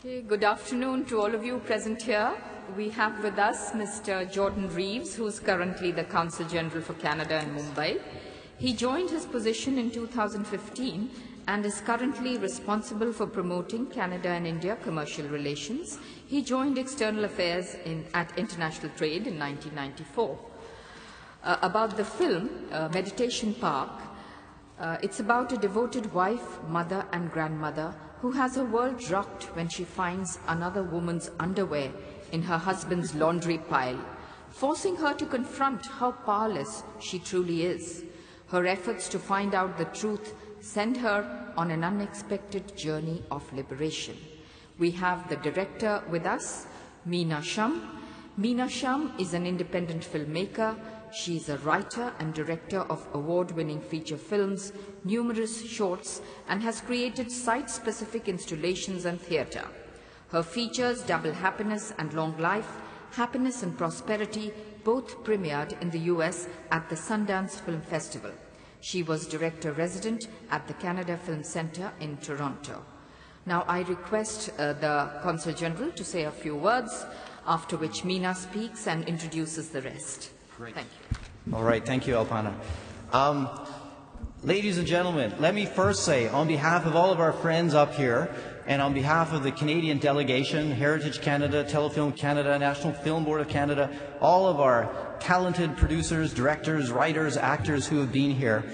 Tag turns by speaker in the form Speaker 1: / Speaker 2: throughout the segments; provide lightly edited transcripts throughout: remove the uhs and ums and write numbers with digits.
Speaker 1: Okay, good afternoon to all of you present here. We have with us Mr. Jordan Reeves, who is currently the Consul General for Canada in Mumbai. He joined his position in 2015 and is currently responsible for promoting Canada and India commercial relations. He joined External Affairs at International Trade in 1994. About the film, Meditation Park, it's about a devoted wife, mother and grandmother who has her world rocked when she finds another woman's underwear in her husband's laundry pile, forcing her to confront how powerless she truly is. Her efforts to find out the truth send her on an unexpected journey of liberation. We have the director with us, Meena Sham. Meena Sham is an independent filmmaker. She is a writer and director of award-winning feature films, numerous shorts, and has created site-specific installations and theatre. Her features Double Happiness and Long Life, Happiness and Prosperity both premiered in the US at the Sundance Film Festival. She was director-resident at the Canada Film Centre in Toronto. Now I request the Consul General to say a few words, after which Meena speaks and introduces the rest.
Speaker 2: Great.
Speaker 1: Thank you.
Speaker 2: All right, thank you, Alpana. Ladies and gentlemen, let me first say, on behalf of all of our friends up here, and on behalf of the Canadian delegation, Heritage Canada, Telefilm Canada, National Film Board of Canada, all of our talented producers, directors, writers, actors who have been here,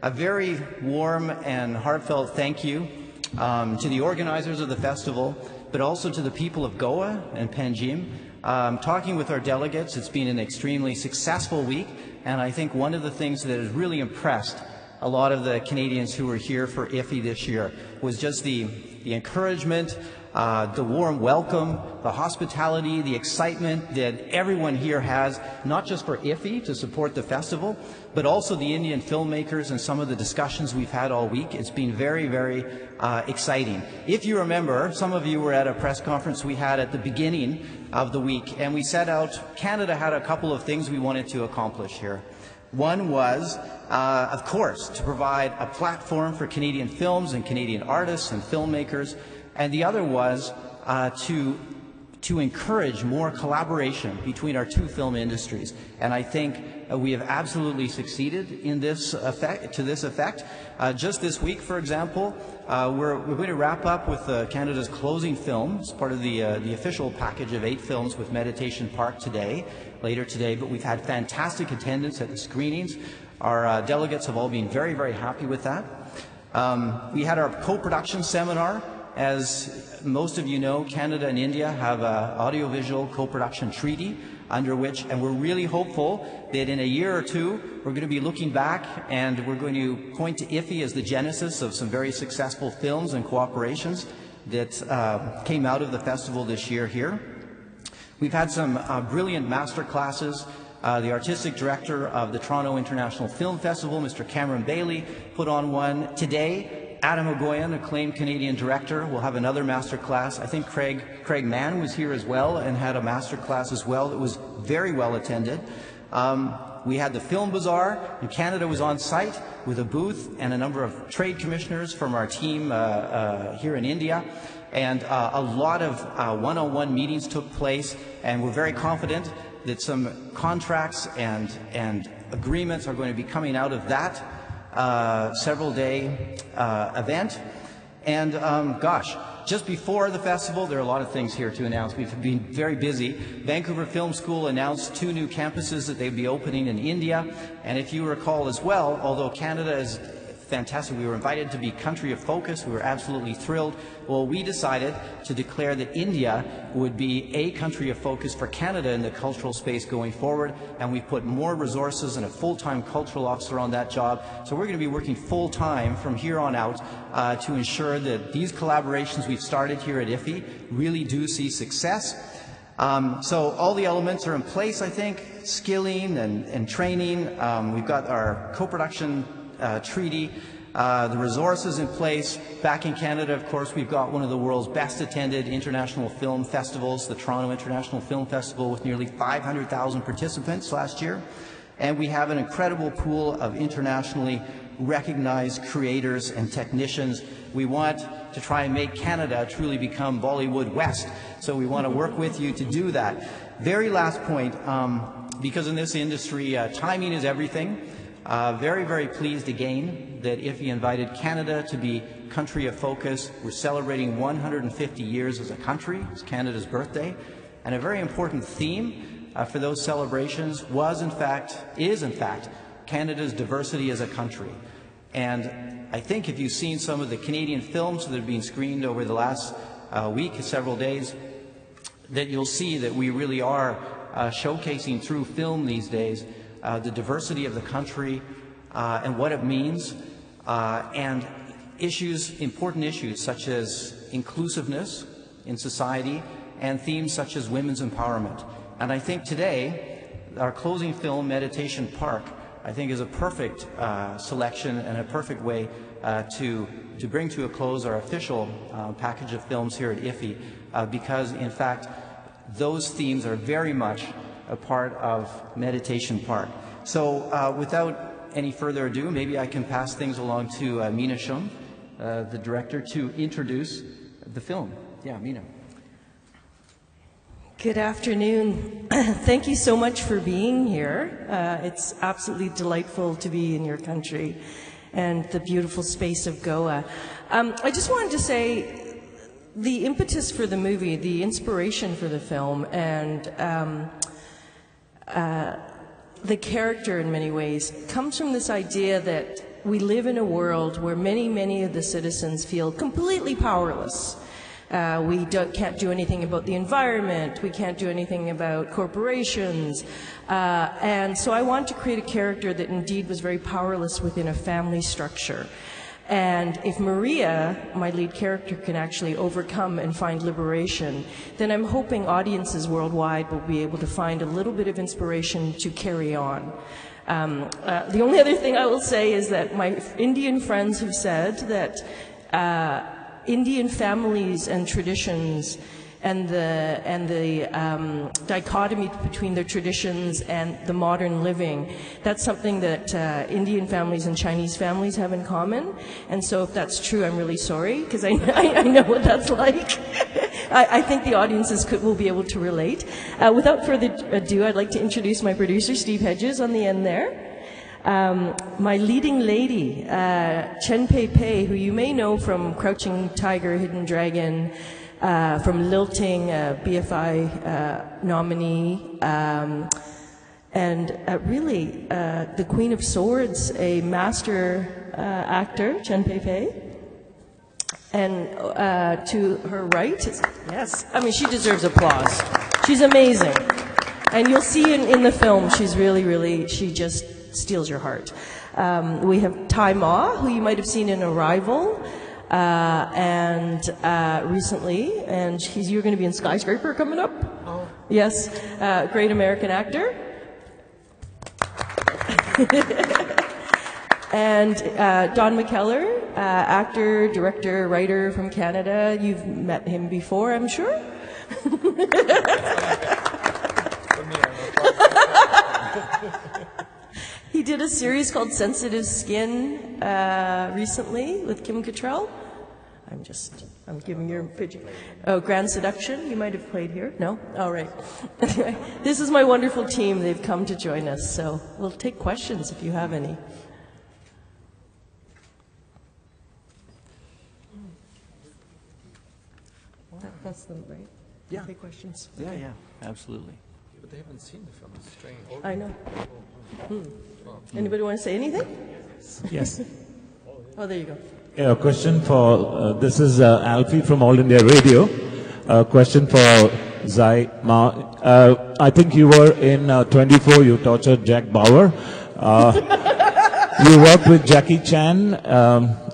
Speaker 2: a very warm and heartfelt thank you to the organizers of the festival, but also to the people of Goa and Panjim. Talking with our delegates, it's been an extremely successful week, and I think one of the things that has really impressed a lot of the Canadians who were here for IFFI this year was just the encouragement, the warm welcome, the hospitality, the excitement that everyone here has, not just for IFFI to support the festival, but also the Indian filmmakers and some of the discussions we've had all week. It's been very, very exciting. If you remember, some of you were at a press conference we had at the beginning of the week, and we set out, Canada had a couple of things we wanted to accomplish here. One was, of course, to provide a platform for Canadian films and Canadian artists and filmmakers, and the other was to encourage more collaboration between our two film industries. And I think we have absolutely succeeded in this to this effect. Just this week, for example, we're going to wrap up with Canada's closing film. It's part of the official package of 8 films with Meditation Park later today, but we've had fantastic attendance at the screenings. Our delegates have all been very, very happy with that. We had our co-production seminar. As most of you know, Canada and India have an audiovisual co-production treaty under which, and we're really hopeful that in a year or two, we're going to be looking back and we're going to point to IFFI as the genesis of some very successful films and cooperations that came out of the festival this year here. We've had some brilliant master classes. The artistic director of the Toronto International Film Festival, Mr. Cameron Bailey, put on one today. Adam Ogoyan, acclaimed Canadian director, will have another master class. I think Craig Mann was here as well and had a master class as well that was very well attended. We had the Film Bazaar, and Canada was on site with a booth and a number of trade commissioners from our team here in India. And a lot of one-on-one meetings took place, and we're very confident that some contracts and agreements are going to be coming out of that several-day event. And gosh, just before the festival, there are a lot of things here to announce. We've been very busy. Vancouver Film School announced 2 new campuses that they'd be opening in India. And if you recall as well, although Canada is fantastic, we were invited to be country of focus. We were absolutely thrilled. Well, we decided to declare that India would be a country of focus for Canada in the cultural space going forward, and we put more resources and a full-time cultural officer on that job. So we're going to be working full-time from here on out to ensure that these collaborations we've started here at IFFI really do see success. So all the elements are in place, I think, skilling and training. We've got our co-production treaty, the resources in place. Back in Canada, of course, we've got one of the world's best attended international film festivals, the Toronto International Film Festival, with nearly 500,000 participants last year. And we have an incredible pool of internationally recognized creators and technicians. We want to try and make Canada truly become Bollywood West. So we want to work with you to do that. Very last point, because in this industry, timing is everything. Very, very pleased again that IFFI invited Canada to be country of focus. We're celebrating 150 years as a country. It's Canada's birthday. And a very important theme for those celebrations is in fact, Canada's diversity as a country. And I think if you've seen some of the Canadian films that have been screened over the last week, several days, that you'll see that we really are showcasing through film these days the diversity of the country and what it means, and important issues such as inclusiveness in society and themes such as women's empowerment. And I think today, our closing film, Meditation Park, I think is a perfect selection and a perfect way to bring to a close our official package of films here at IFFI, because in fact, those themes are very much a part of Meditation Park. So without any further ado, maybe I can pass things along to Mina Shum, the director, to introduce the film. Yeah, Mina.
Speaker 3: Good afternoon. Thank you so much for being here. It's absolutely delightful to be in your country and the beautiful space of Goa. I just wanted to say the impetus for the movie, the inspiration for the film, and the character in many ways comes from this idea that we live in a world where many of the citizens feel completely powerless. We can't do anything about the environment, we can't do anything about corporations, and so I wanted to create a character that indeed was very powerless within a family structure. And if Maria, my lead character, can actually overcome and find liberation, then I'm hoping audiences worldwide will be able to find a little bit of inspiration to carry on. The only other thing I will say is that my Indian friends have said that Indian families and traditions and the dichotomy between their traditions and the modern living, that's something that Indian families and Chinese families have in common. And so if that's true, I'm really sorry, because I know what that's like. I think the audiences will be able to relate. Without further ado, I'd like to introduce my producer, Steve Hedges, on the end there. My leading lady, Chen Pei Pei, who you may know from Crouching Tiger, Hidden Dragon, from Lilting, BFI nominee, and really the Queen of Swords, a master actor, Chen Pei Pei. And to her right, yes, I mean, she deserves applause. She's amazing. And you'll see in the film, she's really, she just steals your heart. We have Tai Ma, who you might have seen in Arrival, and recently, and you're going to be in Skyscraper coming up. Oh. Yes, great American actor. And Don McKellar, actor, director, writer from Canada. You've met him before, I'm sure. He did a series called Sensitive Skin recently with Kim Cattrall. I'm giving your pitch. Oh, Grand Seduction, you might have played here. No? All right. Anyway, this is my wonderful team. They've come to join us, so we'll take questions if you have any. That's them, right?
Speaker 2: Yeah.
Speaker 3: Take questions.
Speaker 2: Yeah,
Speaker 3: Okay.
Speaker 2: yeah, absolutely.
Speaker 4: But they haven't seen the film. It's strange.
Speaker 3: I know. Anybody want to say anything?
Speaker 5: Yes.
Speaker 3: Oh, there you go.
Speaker 5: A question for, this is Alfie from All India Radio. A question for Zai Ma. I think you were in 24, you tortured Jack Bauer. You worked with Jackie Chan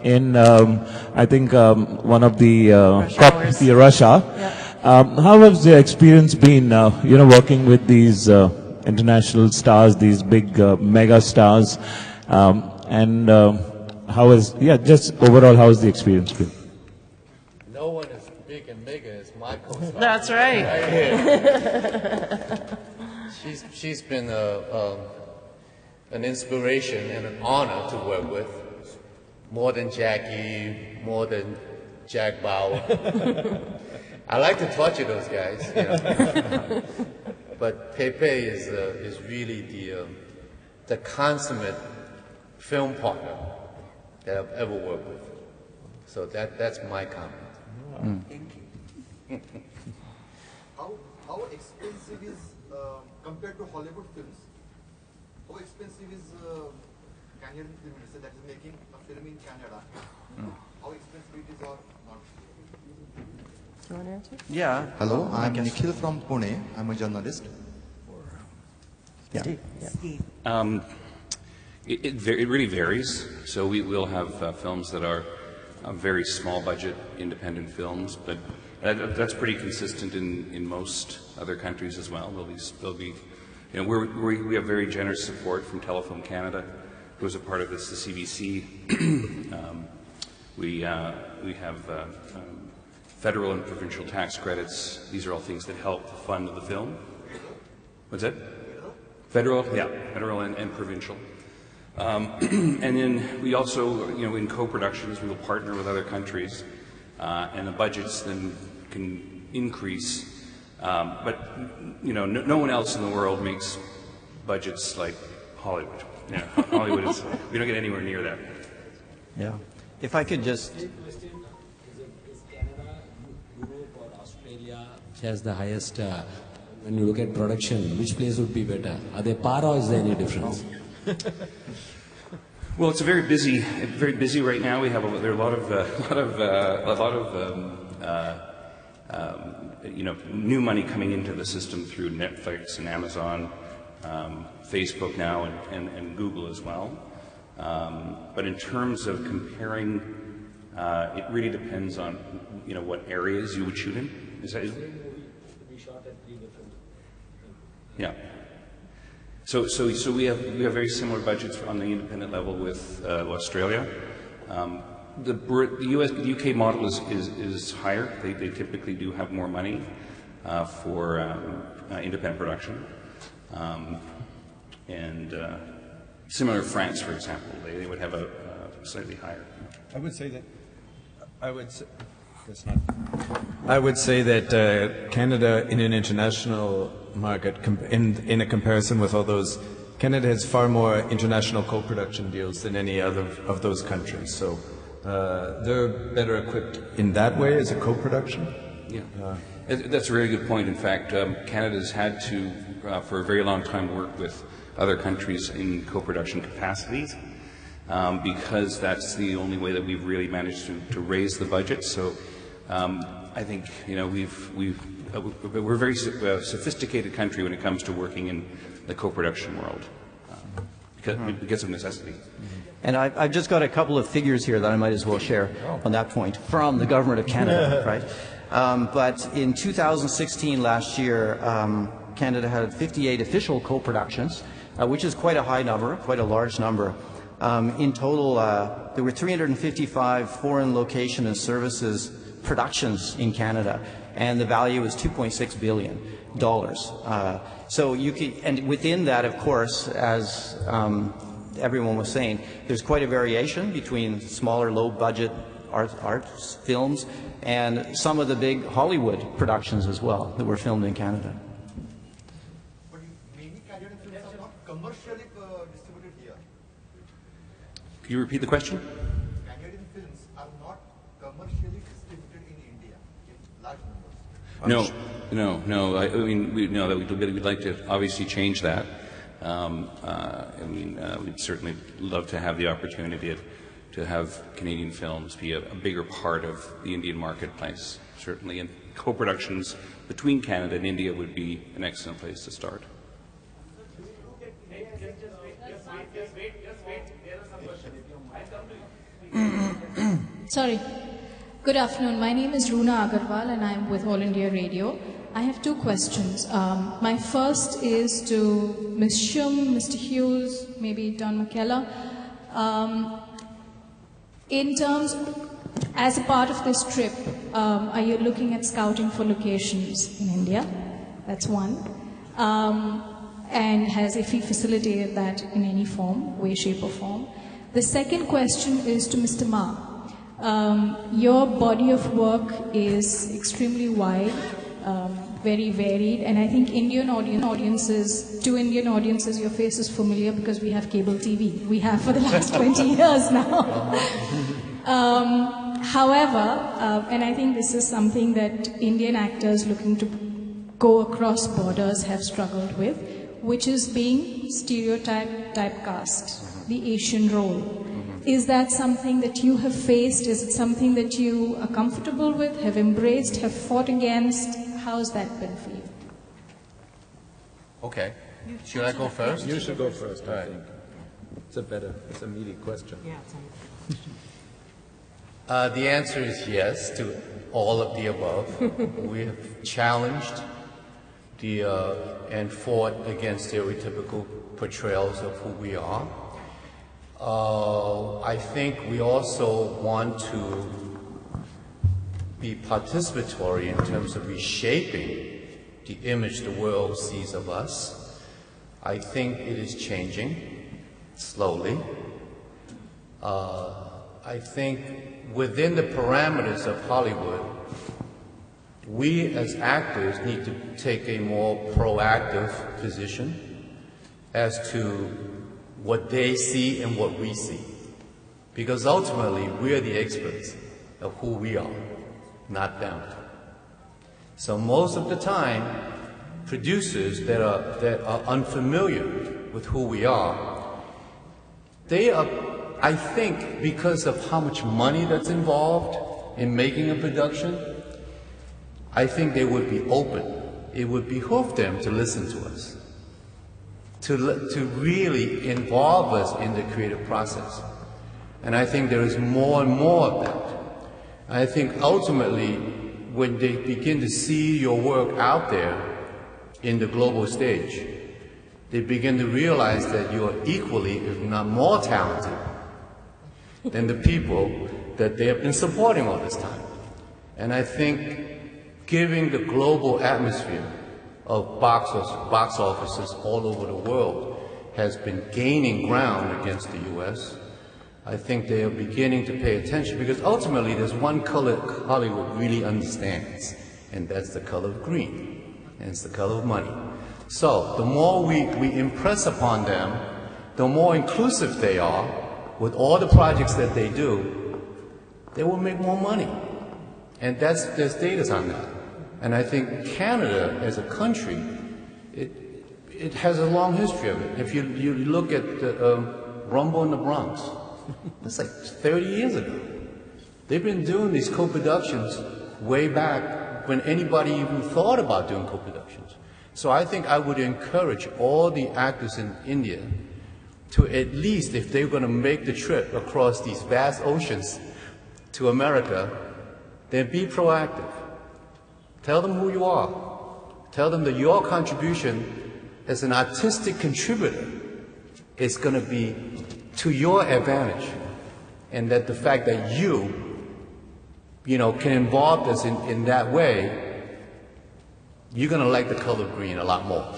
Speaker 5: in, I think, one of the Rush Hour.
Speaker 3: Yeah.
Speaker 5: How has the experience been, working with these international stars, these big mega stars, and just overall, how has the experience been?
Speaker 4: No one is big and mega as Michael.
Speaker 3: That's right.
Speaker 4: She's been an inspiration and an honor to work with. More than Jackie, more than Jack Bauer. I like to torture those guys, you know. But Pepe is really the consummate film partner that I've ever worked with. So that's my comment.
Speaker 6: How expensive is compared to Hollywood films? How expensive is Canadian film industry that is making a film in Canada? How expensive it is or not?
Speaker 3: Do you want to answer?
Speaker 2: Yeah.
Speaker 6: Hello, I'm Nikhil from Pune. I'm a journalist.
Speaker 3: Steve.
Speaker 7: It really varies. So we will have films that are very small budget independent films, but that's pretty consistent in most other countries as well. There'll be you know, we have very generous support from Telefilm Canada, who is a part of this, the CBC. We have federal and provincial tax credits. These are all things that help fund the film. What's that? Federal, yeah, federal and provincial. And then we also, you know, in co-productions, we will partner with other countries, and the budgets then can increase. But you know, no one else in the world makes budgets like Hollywood. Yeah, Hollywood is. We don't get anywhere near that.
Speaker 2: Yeah. If I could just.
Speaker 8: Is Canada, Europe, or Australia, which has the highest? When you look at production, which place would be better? Are they par or is there any difference?
Speaker 7: Well, it's very busy right now. We have there are a lot of you know, new money coming into the system through Netflix and Amazon, Facebook now, and Google as well. But in terms of comparing, it really depends on, you know, what areas you would shoot in. Yeah. So we have very similar budgets on the independent level with Australia. The UK model is higher. They typically do have more money for independent production, and similar to France, for example, they would have a slightly higher.
Speaker 9: I would say that Canada, in an international market, in a comparison with all those, Canada has far more international co-production deals than any other of those countries. So they're better equipped in that way as a co-production.
Speaker 7: Yeah, that's a really good point. In fact, Canada's had to, for a very long time, work with other countries in co-production capacities. Because that's the only way that we've really managed to raise the budget. So I think, you know, we're a very sophisticated country when it comes to working in the co-production world because of necessity.
Speaker 2: And I've just got a couple of figures here that I might as well share on that point from the Government of Canada, right? But in 2016, last year, Canada had 58 official co-productions, which is quite a high number, quite a large number. In total, there were 355 foreign location and services productions in Canada, and the value is $2.6 billion. So you can, and within that, of course, as everyone was saying, there's quite a variation between smaller, low-budget art films and some of the big Hollywood productions as well that were filmed in Canada.
Speaker 6: But many Canadian films are not commercially distributed here.
Speaker 7: Could you repeat the question?
Speaker 6: Canadian films are not commercially distributed in India in large numbers.
Speaker 7: No. I mean, we'd like to obviously change that. I mean, we'd certainly love to have the opportunity to have Canadian films be a bigger part of the Indian marketplace, certainly. And co-productions between Canada and India would be an excellent place to start.
Speaker 10: Sorry. Good afternoon. My name is Roona Agarwal and I am with All India Radio. I have two questions. My first is to Ms. Shum, Mr. Hughes, maybe Don McKellar. In terms, as a part of this trip, are you looking at scouting for locations in India? That's one. And has IFFI facilitated that in any form, way, shape or form? The second question is to Mr. Ma. Your body of work is extremely wide, very varied, and I think to Indian audiences, your face is familiar because we have cable TV. We have for the last 20 years now. However, and I think this is something that Indian actors looking to go across borders have struggled with, which is being typecast, the Asian role. Is that something that you have faced? Is it something that you are comfortable with, have embraced, have fought against? How has that been for you?
Speaker 4: Okay. Should I go first?
Speaker 9: You should go first, I think. It's a meaty question.
Speaker 3: Yeah,
Speaker 4: The answer is yes to all of the above. We have challenged and fought against stereotypical portrayals of who we are. I think we also want to be participatory in terms of reshaping the image the world sees of us. I think it is changing slowly. I think within the parameters of Hollywood, we as actors need to take a more proactive position as to what they see and what we see. Because ultimately, we are the experts of who we are, not them. So most of the time, producers that are unfamiliar with who we are, they are, I think, because of how much money that's involved in making a production, I think they would be open. It would behoove them to listen to us, to really involve us in the creative process. And I think there is more and more of that. I think ultimately, when they begin to see your work out there in the global stage, they begin to realize that you are equally, if not more talented than the people that they have been supporting all this time. And I think giving the global atmosphere of box offices all over the world has been gaining ground against the U.S. I think they are beginning to pay attention because ultimately there's one color Hollywood really understands, and that's the color of green, and it's the color of money. So the more we impress upon them, the more inclusive they are with all the projects that they do, they will make more money. And there's data on that. And I think Canada as a country, it has a long history of it. If you look at the Rumble in the Bronx, that's like 30 years ago. They've been doing these co-productions way back when anybody even thought about doing co-productions. So I think I would encourage all the actors in India to at least, if they're going to make the trip across these vast oceans to America, then be proactive. Tell them who you are. Tell them that your contribution as an artistic contributor is going to be to your advantage, and that the fact that you can involve us in that way, you're going to like the color green a lot more.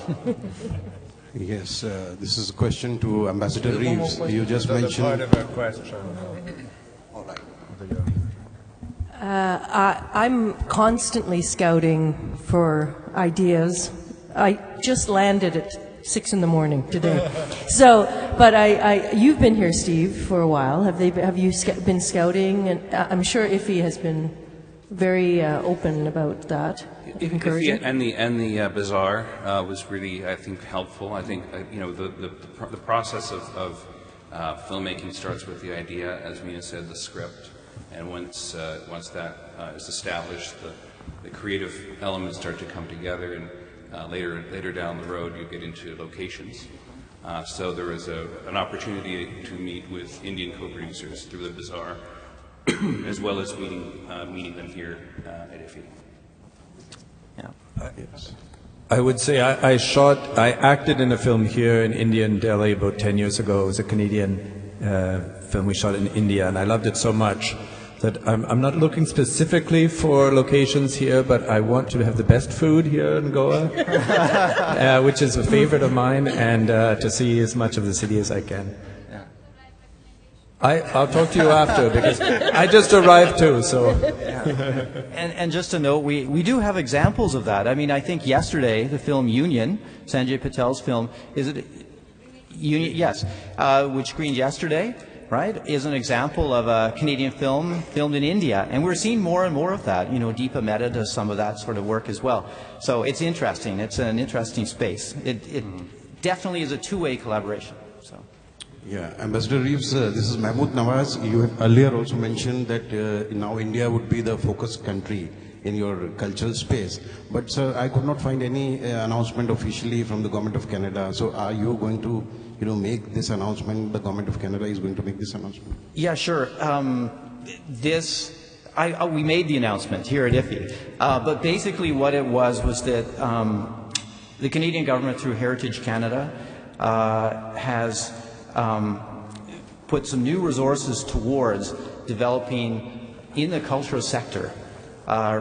Speaker 11: Yes, this is a question to Ambassador Reeves. You just mentioned...
Speaker 9: part of our question.
Speaker 11: All right.
Speaker 3: I'm constantly scouting for ideas. I just landed at 6 in the morning today. So, but you've been here, Steve, for a while. Have you been scouting? And I'm sure Iffy has been very open about that. Encouraging.
Speaker 7: And the bazaar was really, I think, helpful. I think the process of filmmaking starts with the idea, as Meena said, the script, and once that is established, the creative elements start to come together, and later down the road you get into locations. So there was an opportunity to meet with Indian co-producers through the bazaar, as well as meeting them here at IFFI.
Speaker 9: Yes. I would say I acted in a film here in India, in Delhi, about 10 years ago. It was a Canadian film we shot in India, and I loved it so much that I'm not looking specifically for locations here, but I want to have the best food here in Goa, which is a favorite of mine, and to see as much of the city as I can. I'll talk to you after because I just arrived too. So,
Speaker 2: and just to note, we do have examples of that. I mean, I think yesterday the film Union, Sanjay Patel's film, is it Union? Yes, which screened yesterday, right? Is an example of a Canadian film filmed in India, and we're seeing more and more of that. You know, Deepa Mehta does some of that sort of work as well. So it's interesting. It's an interesting space. It definitely is a two-way collaboration. So.
Speaker 11: Yeah, Ambassador Reeves, this is Mahmood Nawaz. You have earlier also mentioned that now India would be the focus country in your cultural space. But sir, I could not find any announcement officially from the Government of Canada. So are you going to, make this announcement? The Government of Canada is going to make this announcement?
Speaker 2: Yeah, sure. We made the announcement here at IFFI. But basically what it was that the Canadian government through Heritage Canada has put some new resources towards developing in the cultural sector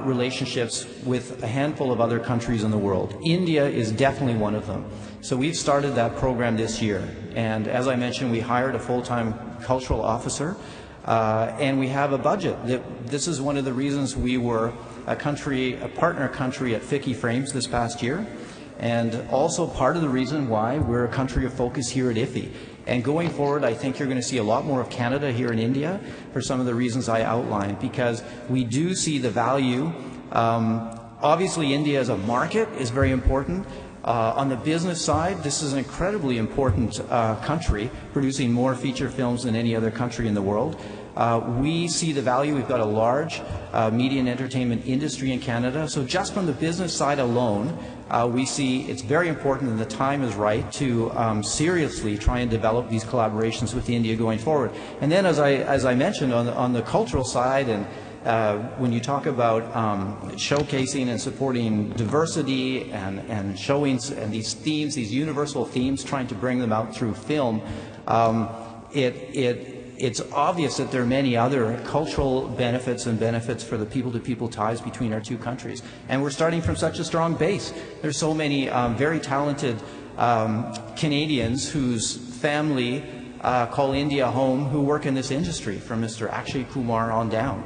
Speaker 2: relationships with a handful of other countries in the world. India is definitely one of them. So we've started that program this year. And as I mentioned, we hired a full-time cultural officer and we have a budget. This is one of the reasons we were a partner country at FICCI Frames this past year. And also part of the reason why we're a country of focus here at IFFI. And going forward, I think you're going to see a lot more of Canada here in India for some of the reasons I outlined, because we do see the value. Obviously, India as a market is very important. On the business side, this is an incredibly important country, producing more feature films than any other country in the world. We see the value. We've got a large media and entertainment industry in Canada. So just from the business side alone, we see it's very important and the time is right to seriously try and develop these collaborations with India going forward. And then as I mentioned on the cultural side, and when you talk about showcasing and supporting diversity and showing and these themes, these universal themes, trying to bring them out through film, it's obvious that there are many other cultural benefits and benefits for the people-to-people ties between our two countries. And we're starting from such a strong base. There's so many very talented Canadians whose family call India home who work in this industry, from Mr. Akshay Kumar on down.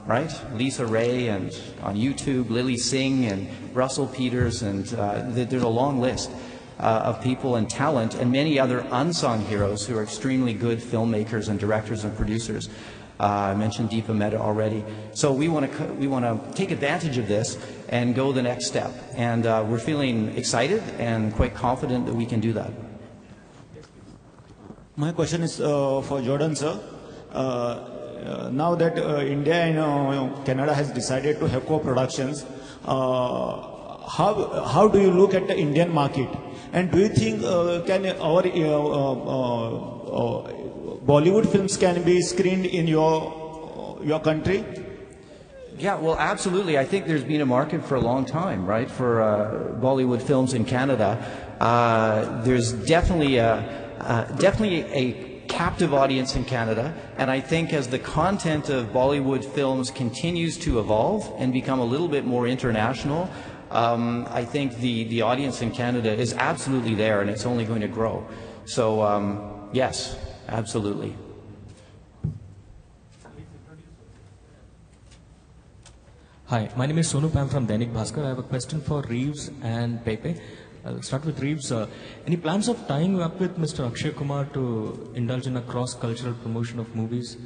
Speaker 2: Right? Lisa Ray, and on YouTube, Lily Singh and Russell Peters, and there's a long list of people and talent, and many other unsung heroes who are extremely good filmmakers and directors and producers. I mentioned Deepa Mehta already. So we want to take advantage of this and go the next step. And we're feeling excited and quite confident that we can do that.
Speaker 12: My question is for Jordan, sir. Now that India and Canada has decided to have co-productions, how do you look at the Indian market? And do you think can our Bollywood films can be screened in your country?
Speaker 2: Yeah, well, absolutely. I think there's been a market for a long time, right, for Bollywood films in Canada. There's definitely a captive audience in Canada, and I think as the content of Bollywood films continues to evolve and become a little bit more international, I think the audience in Canada is absolutely there, and it's only going to grow. So yes, absolutely.
Speaker 13: Hi, my name is Sonu Pam from Dainik Bhaskar. I have a question for Reeves and Pepe. I'll start with Reeves. Any plans of tying up with Mr. Akshay Kumar to indulge in a cross-cultural promotion of movies?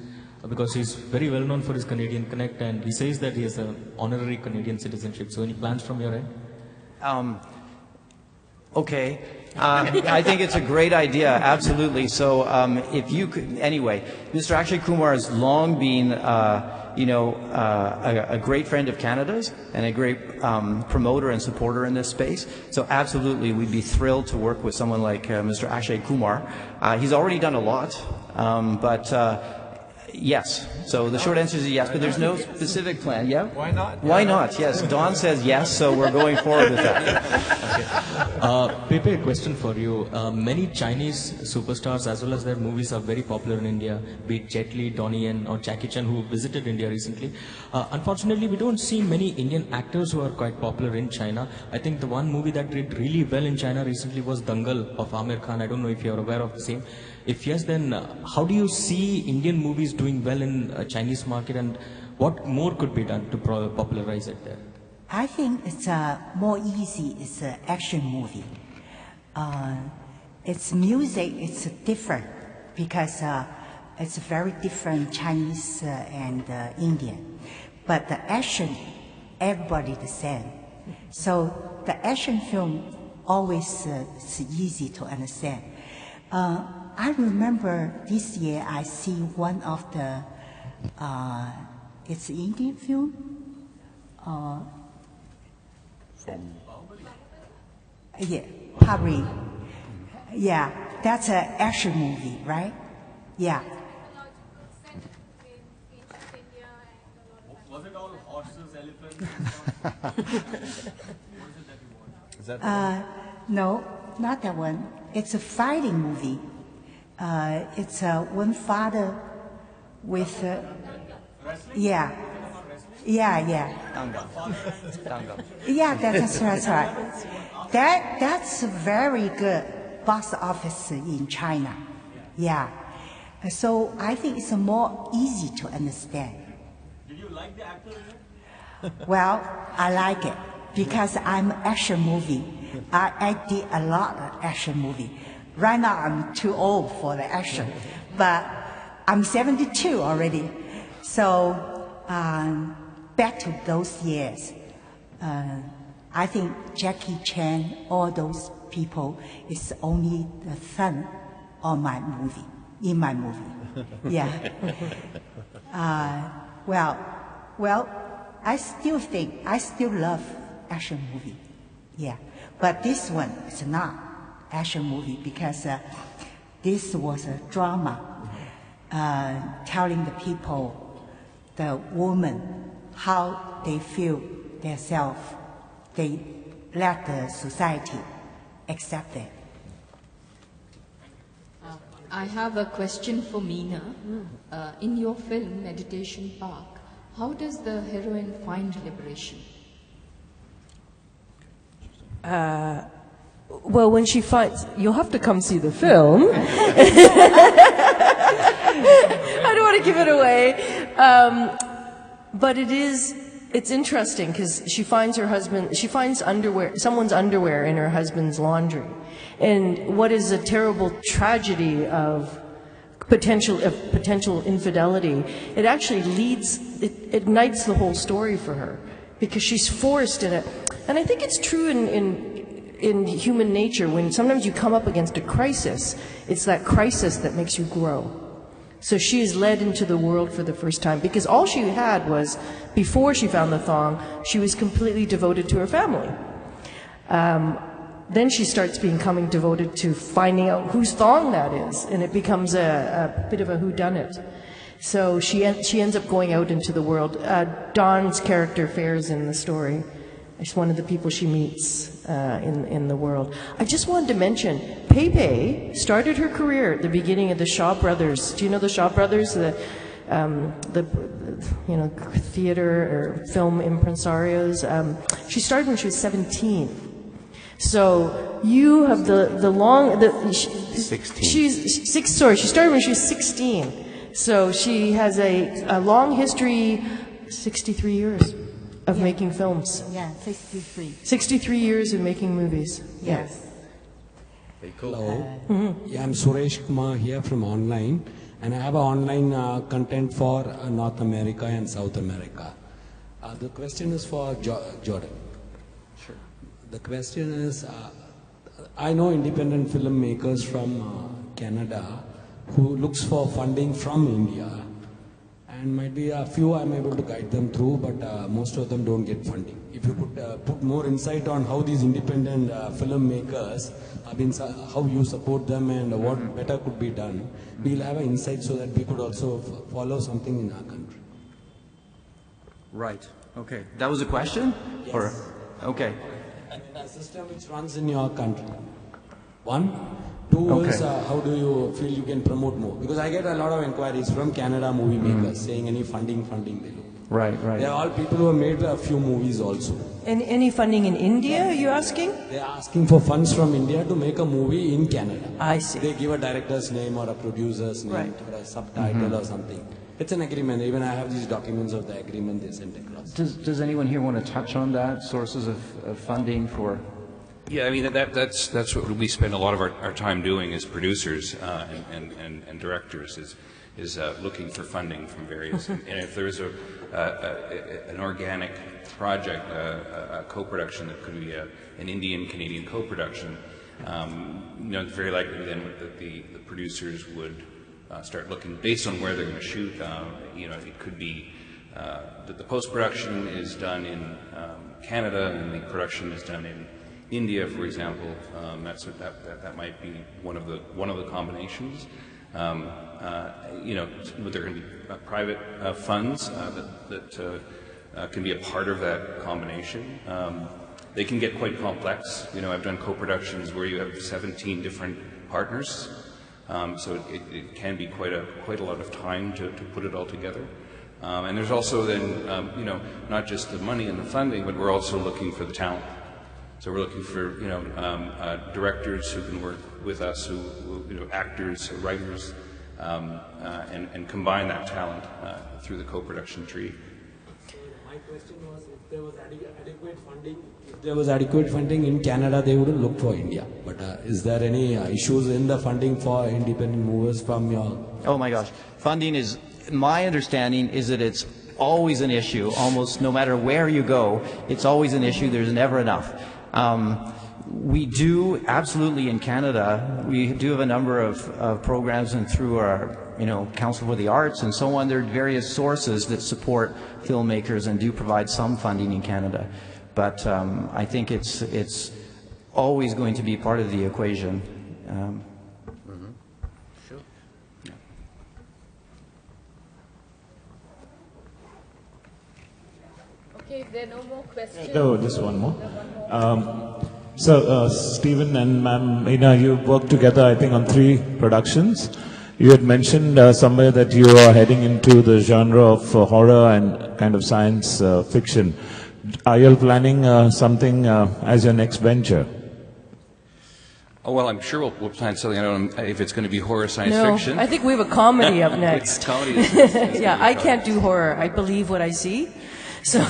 Speaker 13: Because he's very well known for his Canadian Connect, and he says that he has an honorary Canadian citizenship. So any plans from your end?
Speaker 2: Okay. I think it's a great idea, absolutely. So if you could, anyway, Mr. Akshay Kumar has long been, a great friend of Canada's and a great promoter and supporter in this space. So absolutely, we'd be thrilled to work with someone like Mr. Akshay Kumar. He's already done a lot, but yes. So the short answer is yes, but there's no specific plan. Yeah?
Speaker 9: Why not?
Speaker 2: Why not? Yes. Don says yes, so we're going forward with that.
Speaker 13: Okay. Pepe, a question for you. Many Chinese superstars as well as their movies are very popular in India, be it Jet Li, Donnie Yen or Jackie Chan, who visited India recently. Unfortunately, we don't see many Indian actors who are quite popular in China. I think the one movie that did really well in China recently was Dangal of Amir Khan. I don't know if you're aware of the same. If yes, then how do you see Indian movies doing well in Chinese market, and what more could be done to popularize it there?
Speaker 14: I think it's more easy. It's an action movie. Its music, it's different because it's very different Chinese and Indian. But the action, everybody the same. So the action film always is easy to understand. I remember this year I see one of the, it's Indian film. Yeah, Pari. Yeah, that's an action movie, right? Yeah.
Speaker 13: Was it all horses, elephants?
Speaker 14: No, not that one. It's a fighting movie. It's one father with, yeah. Yeah, that's right. That's a very good box office in China. Yeah. So I think it's more easy to understand.
Speaker 13: Did you like the actor in it?
Speaker 14: Well, I like it because I'm action movie. I did a lot of action movie. Right now I'm too old for the action, but I'm 72 already. So back to those years, I think Jackie Chan, all those people, is only the son of my movie, in my movie. Yeah. Well, I still love action movie. Yeah. But this one is not action movie because this was a drama telling the people, the woman, how they feel themselves. They let the society accept it.
Speaker 1: I have a question for Meena. In your film, Meditation Park, how does the heroine find liberation?
Speaker 3: Well, when she finds, you'll have to come see the film. I don't want to give it away. But it's interesting because she finds someone's underwear in her husband's laundry. And what is a terrible tragedy of potential infidelity, it actually it ignites the whole story for her because she's forced in it. And I think it's true in human nature. When sometimes you come up against a crisis, it's that crisis that makes you grow. So she is led into the world for the first time because all she had was, before she found the thong, she was completely devoted to her family. Then she starts becoming devoted to finding out whose thong that is, and it becomes a bit of a whodunit. So she ends up going out into the world. Dawn's character fares in the story. She's one of the people she meets in the world. I just wanted to mention, Pepe started her career at the beginning of the Shaw Brothers. Do you know the Shaw Brothers? The theater or film impresarios. She started when she was 17. So you have the long...
Speaker 9: 16.
Speaker 3: She started when she was 16. So she has a long history, 63 years of making films.
Speaker 14: Yeah, 63.
Speaker 3: 63 years of making movies.
Speaker 14: Yes.
Speaker 4: Very cool.
Speaker 8: Hello. Yeah, I'm Suresh Kumar here from online, and I have online content for North America and South America. The question is for Jordan.
Speaker 7: Sure.
Speaker 8: The question is, I know independent filmmakers from Canada who looks for funding from India, and might be a few I'm able to guide them through, but most of them don't get funding. If you could put more insight on how these independent filmmakers have been, how you support them and what better could be done, we'll have an insight so that we could also follow something in our country.
Speaker 2: Right. Okay. That was a question?
Speaker 8: Yes.
Speaker 2: Or, okay.
Speaker 8: And in a system which runs in your country. One. Two is how do you feel you can promote more? Because I get a lot of inquiries from Canada movie makers saying any funding they look.
Speaker 2: Right.
Speaker 8: They're all people who have made a few movies also.
Speaker 3: Any funding in India, are you asking?
Speaker 8: They're asking for funds from India to make a movie in Canada.
Speaker 3: I see.
Speaker 8: They give a director's name or a producer's name or a subtitle or something. It's an agreement. Even I have these documents of the agreement they sent across.
Speaker 2: Does anyone here want to touch on that, sources of funding for?
Speaker 7: Yeah, I mean, that's what we spend a lot of our time doing as producers and directors is looking for funding from various, and if there's an organic project, a co-production that could be an Indian-Canadian co-production, it's very likely then that the producers would start looking based on where they're going to shoot. It could be that the post-production is done in Canada and the production is done in India, for example. That might be one of the combinations. But there can be private funds that can be a part of that combination. They can get quite complex. I've done co-productions where you have 17 different partners, so it can be quite a lot of time to put it all together. And there's also then, not just the money and the funding, but we're also looking for the talent. So we're looking for, directors who can work with us, who actors, writers, and combine that talent through the co-production tree.
Speaker 8: My question was, if there was adequate funding in Canada, they wouldn't look for India. But is there any issues in the funding for independent movers from your?
Speaker 2: Oh my gosh, funding is. My understanding is that it's always an issue. Almost no matter where you go, it's always an issue. There's never enough. We do absolutely in Canada. We do have a number of programs, and through our Council for the Arts and so on, there are various sources that support filmmakers and do provide some funding in Canada. But I think it's always going to be part of the equation.
Speaker 7: Sure. Yeah.
Speaker 1: Okay, if there are no more questions.
Speaker 5: No, just one more. So, Stephen and ma'am, Meena, you worked together, I think, on 3 productions. You had mentioned somewhere that you are heading into the genre of horror and kind of science fiction. Are you planning something as your next venture?
Speaker 7: Oh, well, I'm sure we'll plan something. I don't know if it's going to be horror science fiction.
Speaker 3: No, I think we have a comedy up next.
Speaker 7: Comedy is
Speaker 3: yeah, I can't do horror. I believe what I see. So.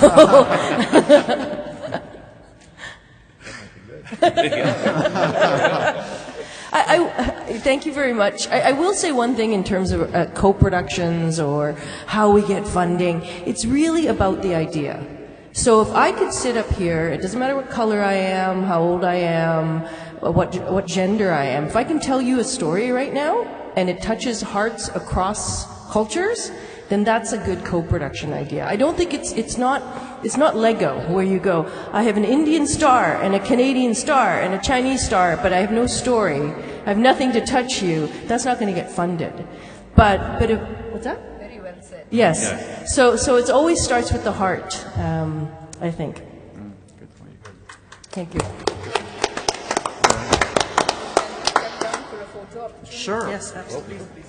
Speaker 3: Thank you very much. I will say one thing in terms of co-productions or how we get funding. It's really about the idea. So if I could sit up here, it doesn't matter what color I am, how old I am, what gender I am. If I can tell you a story right now and it touches hearts across cultures, then that's a good co-production idea. I don't think it's not Lego where you go, I have an Indian star and a Canadian star and a Chinese star, but I have no story. I have nothing to touch you. That's not going to get funded. But if, what's that?
Speaker 1: Very well said.
Speaker 3: Yes. Yeah. So it always starts with the heart, I think.
Speaker 2: Good point.
Speaker 3: Thank you.
Speaker 1: For a photo opportunity?
Speaker 2: Sure.
Speaker 3: Yes, absolutely.